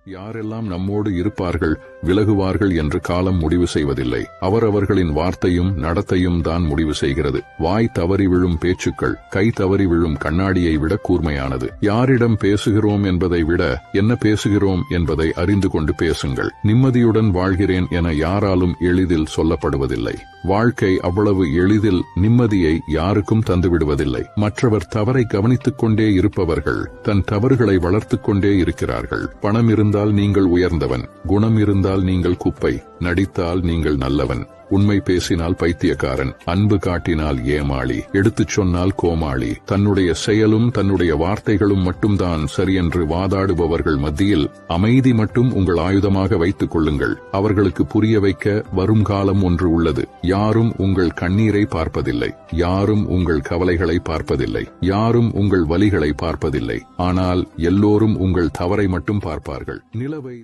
யாரெல்லாம் நம்மோடு இருப்பார்கள் விலகுவார்கள் என்று காலம் முடிவு செய்வதில்லை. அவரவர்களின் வார்த்தையும் நடத்தையும் தான் முடிவு செய்கிறது. வாய் தவறி விழும் பேச்சுக்கள் கை தவறி விழும் கண்ணாடியை விட கூர்மையானது. யாரிடம் பேசுகிறோம் என்பதை விட என்ன பேசுகிறோம் என்பதை அறிந்து கொண்டு பேசுங்கள். நிம்மதியுடன் வாழ்கிறேன் என யாராலும் எளிதில் சொல்லப்படுவதில்லை. வாழ்க்கை அவ்வளவு எளிதில் நிம்மதியை யாருக்கும் தந்துவிடுவதில்லை. மற்றவர் தவறை கவனித்துக் கொண்டே இருப்பவர்கள் தன் தவறுகளை வளர்த்துக் கொண்டே இருக்கிறார்கள். பணம் இருந்தால் நீங்கள் உயர்ந்தவன், குணம் இருந்தால் நீங்கள் குப்பை, நடித்தால் நீங்கள் நல்லவன், உண்மை பேசினால் பைத்தியக்காரன், அன்பு காட்டினால் ஏமாளி, எடுத்துச் சொன்னால் கோமாளி, தன்னுடைய செயலும் தன்னுடைய வார்த்தைகளும் மட்டும்தான் சரியென்று வாதாடுபவர்கள் மத்தியில் அமைதி மட்டும் உங்கள் ஆயுதமாக வைத்துக் கொள்ளுங்கள். அவர்களுக்கு புரிய வைக்க வரும் காலம் ஒன்று உள்ளது. யாரும் உங்கள் கண்ணீரை பார்ப்பதில்லை, யாரும் உங்கள் கவலைகளை பார்ப்பதில்லை, யாரும் உங்கள் வலிகளை பார்ப்பதில்லை. ஆனால் எல்லோரும் உங்கள் தவறை மட்டும் பார்ப்பார்கள். நிலவை